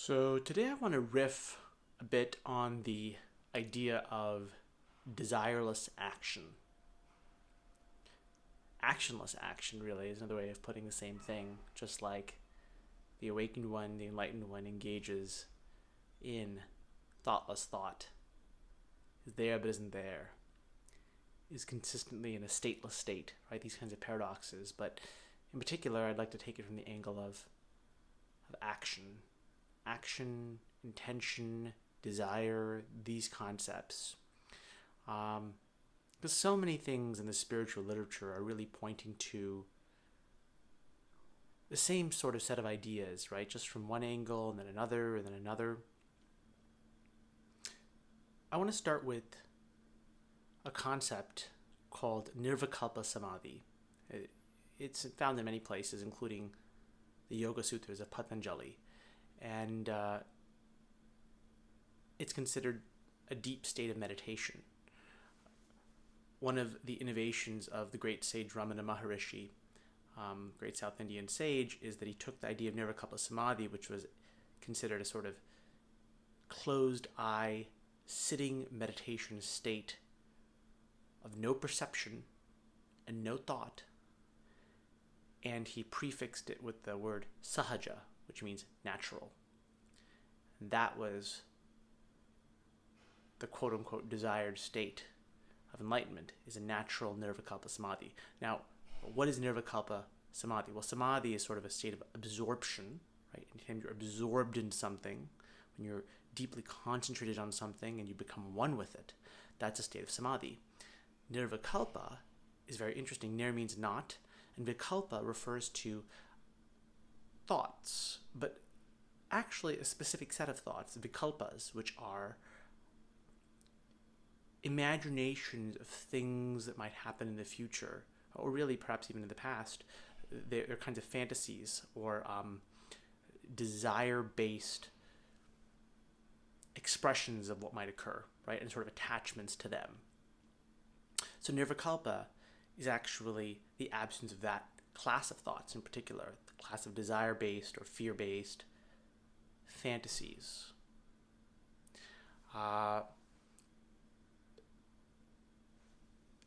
So today I want to riff a bit on the idea of desireless action. Actionless action, really, is another way of putting the same thing, just like the awakened one, the enlightened one, engages in thoughtless thought, is there but isn't there, is consistently in a stateless state, right? These kinds of paradoxes. But in particular, I'd like to take it from the angle of action. Action, intention, desire, these concepts. Because so many things in the spiritual literature are really pointing to the same sort of set of ideas, right? Just from one angle and then another and then another. I want to start with a concept called Nirvikalpa Samadhi. It's found in many places, including the Yoga Sutras of Patanjali. And it's considered a deep state of meditation. One of the innovations of the great sage Ramana Maharishi, great South Indian sage, is that he took the idea of Nirvikalpa Samadhi, which was considered a sort of closed-eye, sitting meditation state of no perception and no thought, and he prefixed it with the word sahaja, which means natural. And that was the quote-unquote desired state of enlightenment, is a natural Nirvikalpa Samadhi. Now, what is Nirvikalpa Samadhi? Well, Samadhi is sort of a state of absorption, right? Anytime you're absorbed in something, when you're deeply concentrated on something and you become one with it, that's a state of Samadhi. Nirvikalpa is very interesting. Nir means not, and Vikalpa refers to thoughts, but actually a specific set of thoughts, Vikalpas, which are imaginations of things that might happen in the future, or really perhaps even in the past. They're kinds of fantasies or desire-based expressions of what might occur, right, and sort of attachments to them. So Nirvikalpa is actually the absence of that class of thoughts in particular, the class of desire-based or fear-based fantasies.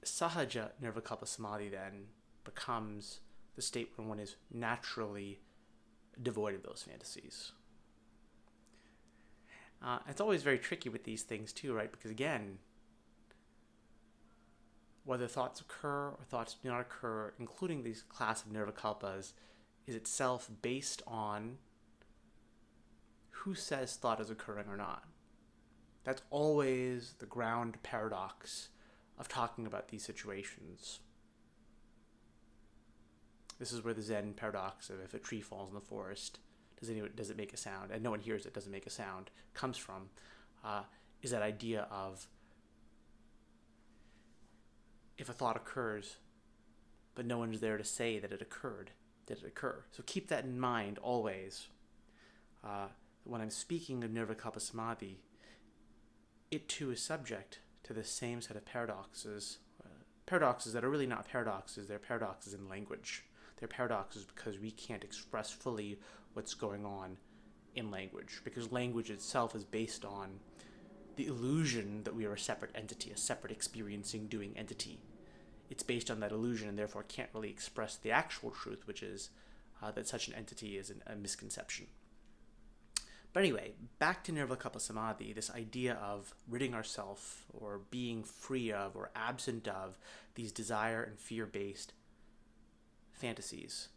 Sahaja Nirvikalpa Samadhi then becomes the state when one is naturally devoid of those fantasies. It's always very tricky with these things too, right? Because again, whether thoughts occur or thoughts do not occur, including these class of Nirvikalpas, is itself based on who says thought is occurring or not. That's always the ground paradox of talking about these situations. This is where the Zen Paradox of if a tree falls in the forest, does it make a sound? And no one hears it, doesn't make a sound, comes from, is that idea of if a thought occurs, but no one's there to say that it occurred, did it occur? So keep that in mind always. When I'm speaking of Nirvikalpa Samadhi, it too is subject to the same set of paradoxes. Paradoxes that are really not paradoxes, they're paradoxes in language. They're paradoxes because we can't express fully what's going on in language, because language itself is based on the illusion that we are a separate entity, a separate experiencing, doing entity. It's based on that illusion and therefore can't really express the actual truth, which is that such an entity is a misconception. But anyway, back to Nirvikalpa Samadhi, this idea of ridding ourselves or being free of or absent of these desire and fear-based fantasies.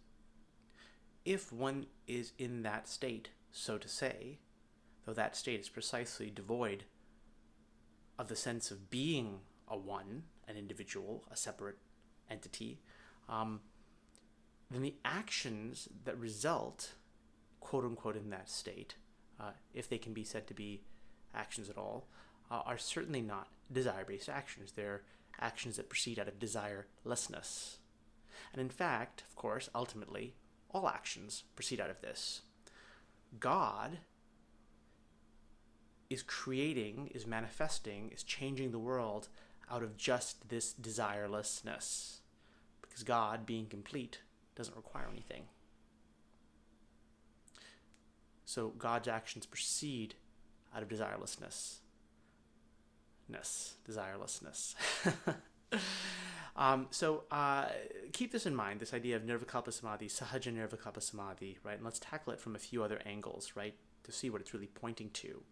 If one is in that state, so to say, though that state is precisely devoid of the sense of being a one, an individual, a separate entity, then the actions that result, quote-unquote, in that state, if they can be said to be actions at all, are certainly not desire-based actions. They're actions that proceed out of desirelessness. And in fact, of course, ultimately, all actions proceed out of this. God is creating, is manifesting, is changing the world out of just this desirelessness. Because God, being complete, doesn't require anything. So God's actions proceed out of desirelessness. Desirelessness. So keep this in mind, this idea of Nirvikalpa Samadhi, Sahaja Nirvikalpa Samadhi, right? And let's tackle it from a few other angles, right? To see what it's really pointing to,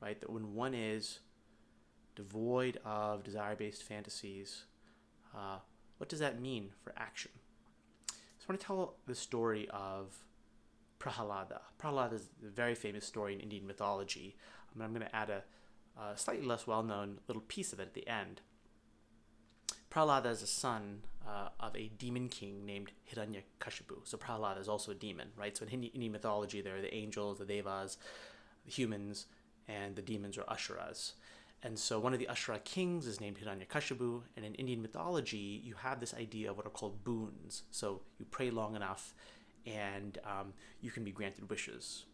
right? That when one is devoid of desire-based fantasies, what does that mean for action? So I want to tell the story of Prahalada. Prahalada is a very famous story in Indian mythology. I'm going to add a slightly less well-known little piece of it at the end. Prahalada is a son of a demon king named Hiranyakashipu. So Prahalada is also a demon, right? So in Indian mythology, there are the angels, the devas, the humans, and the demons or asuras. And so one of the Ashura kings is named Hiranyakashipu, and in Indian mythology, you have this idea of what are called boons. So you pray long enough, and you can be granted wishes.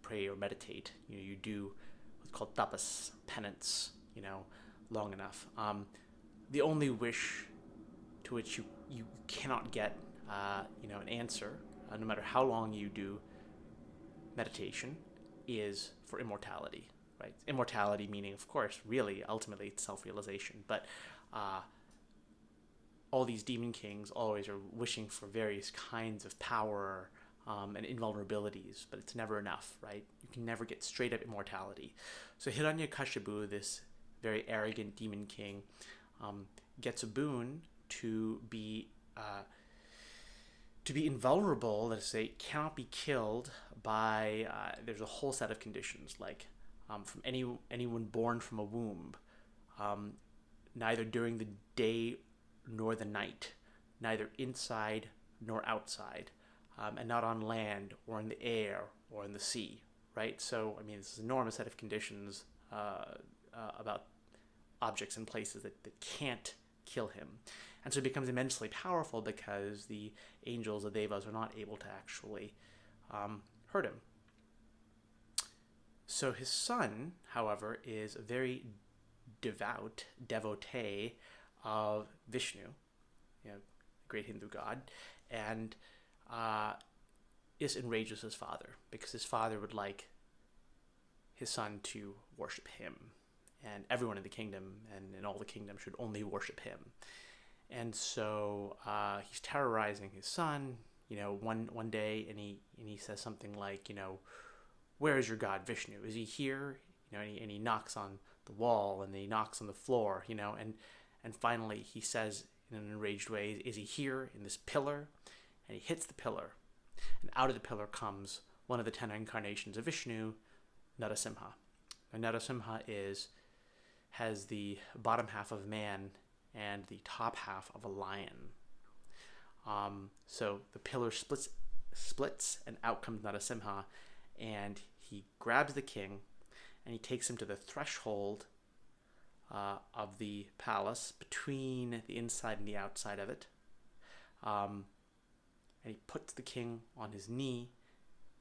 Pray or meditate. You do what's called tapas, penance, long enough. The only wish to which you cannot get, an answer, no matter how long you do meditation, is for immortality. Right? Immortality meaning, of course, really, ultimately, it's self-realization. But all these demon kings always are wishing for various kinds of power and invulnerabilities, but it's never enough, right? You can never get straight-up immortality. So Hiranyakashipu, this very arrogant demon king, gets a boon to be invulnerable, let's say, cannot be killed by, there's a whole set of conditions, like from anyone born from a womb, neither during the day nor the night, neither inside nor outside, and not on land or in the air or in the sea, right? So, it's an enormous set of conditions about objects and places that can't kill him. And so it becomes immensely powerful because the angels, the devas, are not able to actually hurt him. So his son, however, is a very devout devotee of Vishnu, great Hindu god, and this enrages his father because his father would like his son to worship him, and everyone in the kingdom and in all the kingdom should only worship him. And so he's terrorizing his son, one day, and he says something like, where is your god Vishnu? Is he here? And he knocks on the wall, and then he knocks on the floor, and finally he says in an enraged way, is he here in this pillar? And he hits the pillar, and out of the pillar comes one of the 10 incarnations of Vishnu, Narasimha. Now Narasimha has the bottom half of man and the top half of a lion. So the pillar splits, and out comes Narasimha, and he grabs the king, and he takes him to the threshold of the palace, between the inside and the outside of it. And he puts the king on his knee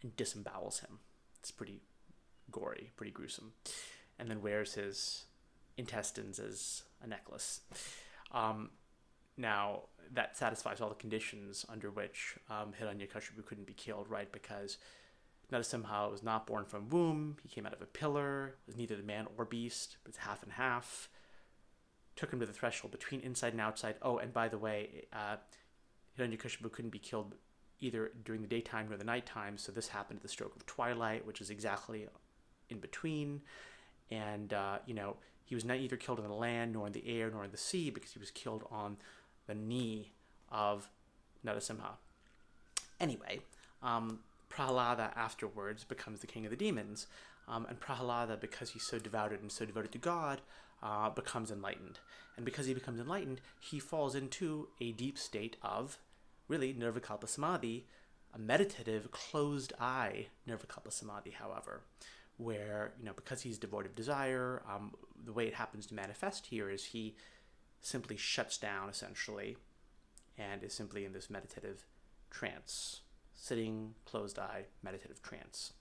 and disembowels him. It's pretty gory, pretty gruesome. And then wears his intestines as a necklace. Now, that satisfies all the conditions under which Hiranyakashipu couldn't be killed, right? Because Narasimha was not born from womb. He came out of a pillar. Was neither the man or beast, but it's half and half. Took him to the threshold between inside and outside. Oh, and by the way, Hiranyakashipu couldn't be killed either during the daytime or the nighttime. So this happened at the stroke of twilight, which is exactly in between. And, he was not either killed on the land, nor in the air, nor in the sea, because he was killed on the knee of Narasimha. Anyway, Prahalada afterwards becomes the king of the demons, and Prahalada, because he's so devoted and so devoted to God, becomes enlightened. And because he becomes enlightened, he falls into a deep state of, really, Nirvikalpa Samadhi, a meditative, closed-eye Nirvikalpa Samadhi, however, where, because he's devoid of desire, the way it happens to manifest here is he simply shuts down, essentially, and is simply in this meditative trance, sitting, closed-eye, meditative trance.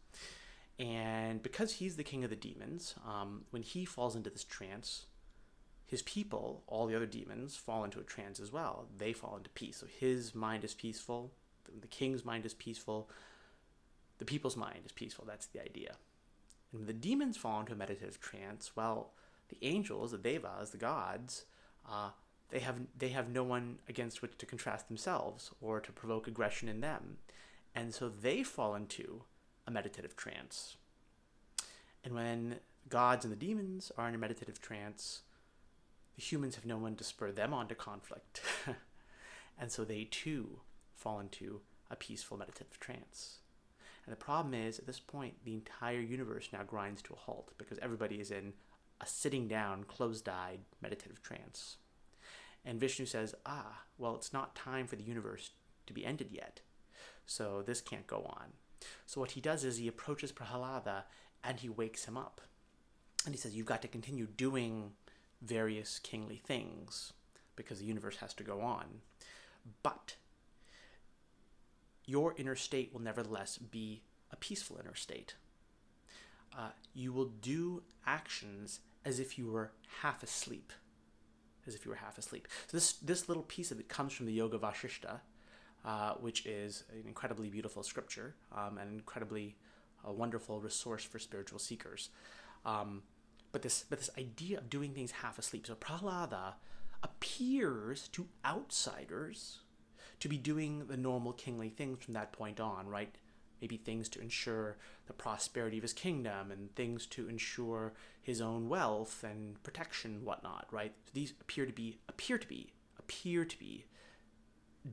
And because he's the king of the demons, when he falls into this trance, his people, all the other demons, fall into a trance as well. They fall into peace. So his mind is peaceful, the king's mind is peaceful, the people's mind is peaceful. That's the idea. And when the demons fall into a meditative trance, well, the angels, the devas, the gods, they have no one against which to contrast themselves or to provoke aggression in them. And so they fall into a meditative trance. And when gods and the demons are in a meditative trance, the humans have no one to spur them on to conflict. And so they too fall into a peaceful meditative trance. And the problem is, at this point, the entire universe now grinds to a halt because everybody is in a sitting down, closed-eyed meditative trance. And Vishnu says, well, it's not time for the universe to be ended yet. So this can't go on. So what he does is he approaches Prahalada and he wakes him up. And he says, you've got to continue doing various kingly things because the universe has to go on. But your inner state will nevertheless be a peaceful inner state. You will do actions as if you were half asleep. So this little piece of it comes from the Yoga Vashishta, which is an incredibly beautiful scripture, an incredibly wonderful resource for spiritual seekers. But this idea of doing things half asleep. So Prahlada appears to outsiders to be doing the normal kingly things from that point on, right? Maybe things to ensure the prosperity of his kingdom and things to ensure his own wealth and protection, whatnot, right? So these appear to be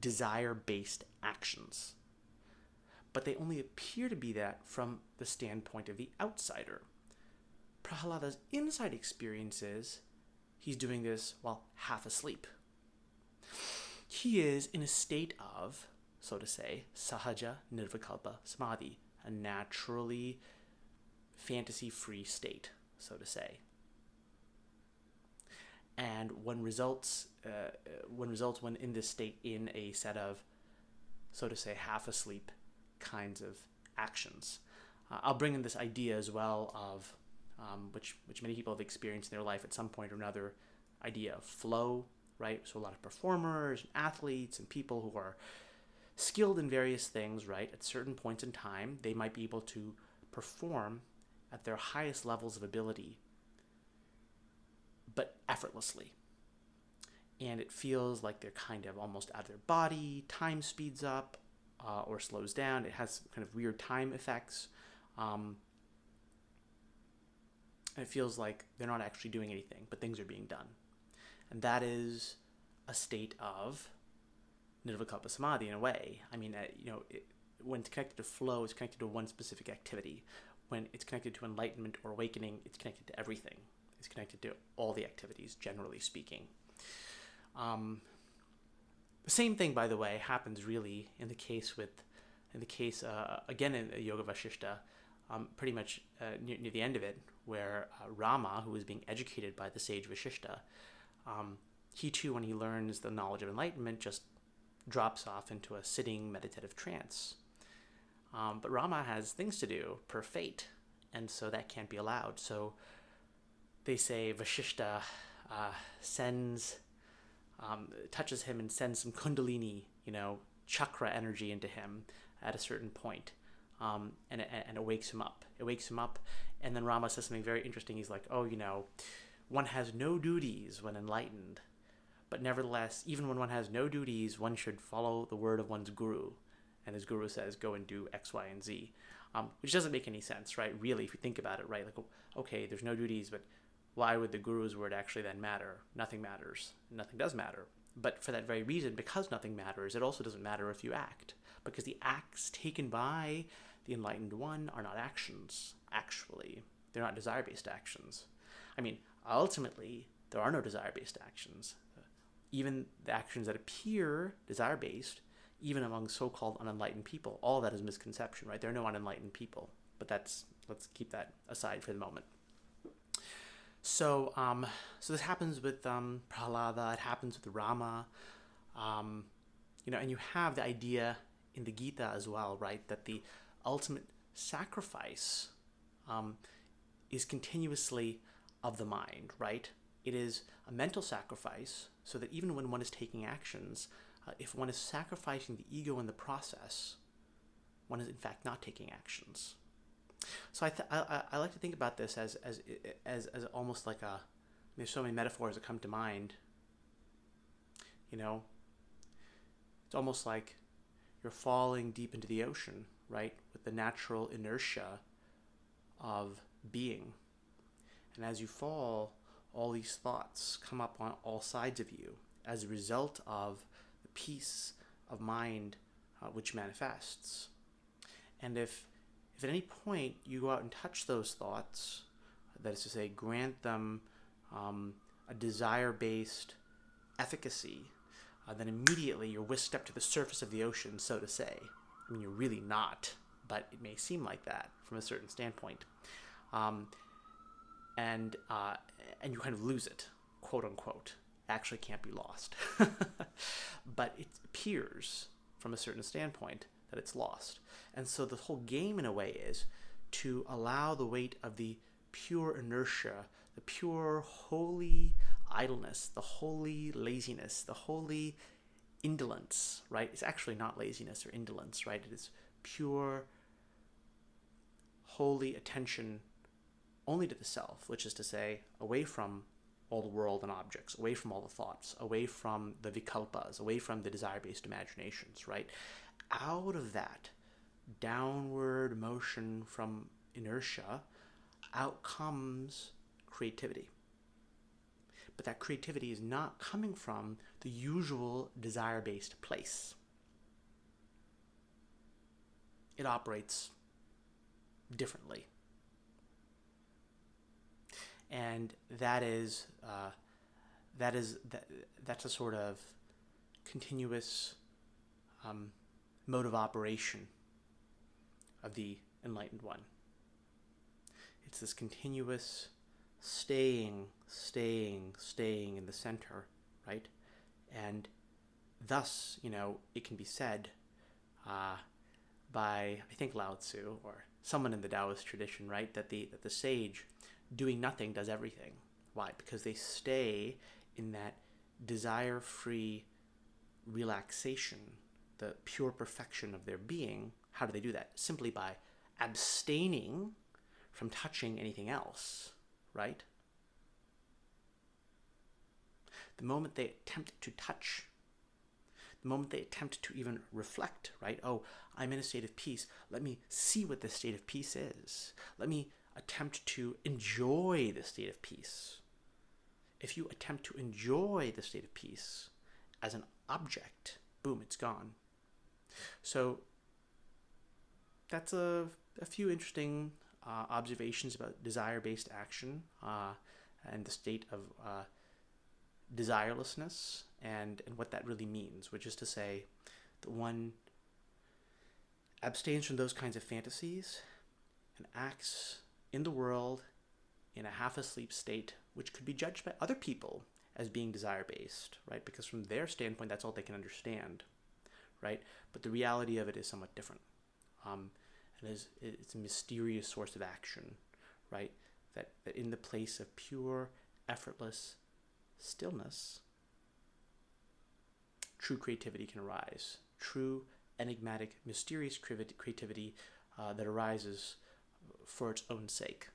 desire-based actions. But they only appear to be that from the standpoint of the outsider. Prahalada's inside experience is he's doing this while half asleep. He is in a state of, so to say, sahaja nirvikalpa samadhi, a naturally fantasy-free state, so to say. And one results when in this state in a set of, so to say, half-asleep kinds of actions. I'll bring in this idea as well of, which many people have experienced in their life at some point or another, idea of flow, right? So a lot of performers and athletes and people who are skilled in various things, right? At certain points in time, they might be able to perform at their highest levels of ability, but effortlessly. And it feels like they're kind of almost out of their body. Time speeds up or slows down. It has kind of weird time effects. And it feels like they're not actually doing anything, but things are being done. And that is a state of nirvikalpa samadhi in a way. I mean, when it's connected to flow, it's connected to one specific activity. When it's connected to enlightenment or awakening, it's connected to everything. It's connected to all the activities, generally speaking. The same thing, by the way, happens really in the case again in Yoga Vashishta, pretty much near the end of it, where Rama, who is being educated by the sage Vashishta, he too, when he learns the knowledge of enlightenment, just drops off into a sitting meditative trance. But Rama has things to do per fate, and so that can't be allowed. So they say Vashishta touches him and sends some kundalini, chakra energy into him at a certain point, and it wakes him up. It wakes him up, and then Rama says something very interesting. He's like, one has no duties when enlightened, but nevertheless, even when one has no duties, one should follow the word of one's guru. And his guru says, go and do X, Y, and Z, which doesn't make any sense, right? Really, if you think about it, right? Like, okay, there's no duties, but why would the guru's word actually then matter? Nothing matters. Nothing does matter. But for that very reason, because nothing matters, it also doesn't matter if you act. Because the acts taken by the enlightened one are not actions, actually. They're not desire-based actions. I mean, ultimately, there are no desire-based actions. Even the actions that appear desire-based, even among so-called unenlightened people, all that is misconception, right? There are no unenlightened people. But let's keep that aside for the moment. So this happens with Prahlada, it happens with Rama, and you have the idea in the Gita as well, right, that the ultimate sacrifice is continuously of the mind, right? It is a mental sacrifice, so that even when one is taking actions, if one is sacrificing the ego in the process, one is in fact not taking actions. So I like to think about this as almost like a, there's so many metaphors that come to mind. You know, it's almost like you're falling deep into the ocean, right, with the natural inertia of being. And as you fall, all these thoughts come up on all sides of you as a result of the peace of mind which manifests. And if at any point you go out and touch those thoughts, that is to say, grant them a desire-based efficacy, then immediately you're whisked up to the surface of the ocean, so to say. I mean, you're really not, but it may seem like that from a certain standpoint. And you kind of lose it, quote unquote. Actually can't be lost. But it appears from a certain standpoint that it's lost. And so the whole game in a way is to allow the weight of the pure inertia, the pure holy idleness, the holy laziness, the holy indolence, right? It's actually not laziness or indolence, right? It is pure holy attention only to the self, which is to say, away from all the world and objects, away from all the thoughts, away from the vikalpas, away from the desire-based imaginations, right? Out of that downward motion from inertia, out comes creativity. But that creativity is not coming from the usual desire-based place. It operates differently. And that's a sort of continuous mode of operation of the enlightened one. It's this continuous staying in the center, right? And thus, it can be said by, I think, Lao Tzu or someone in the Taoist tradition, right, that the sage doing nothing does everything. Why? Because they stay in that desire-free relaxation, the pure perfection of their being. How do they do that? Simply by abstaining from touching anything else, right? The moment they attempt to touch, the moment they attempt to even reflect, right? Oh, I'm in a state of peace. Let me see what this state of peace is. Let me attempt to enjoy the state of peace. If you attempt to enjoy the state of peace as an object, boom, it's gone. So that's a few interesting observations about desire-based action and the state of desirelessness and what that really means, which is to say that one abstains from those kinds of fantasies and acts in the world in a half-asleep state, which could be judged by other people as being desire-based, right? Because from their standpoint, that's all they can understand, right? But the reality of it is somewhat different. And it's a mysterious source of action, right? That in the place of pure, effortless stillness, true creativity can arise. True, enigmatic, mysterious creativity that arises for its own sake.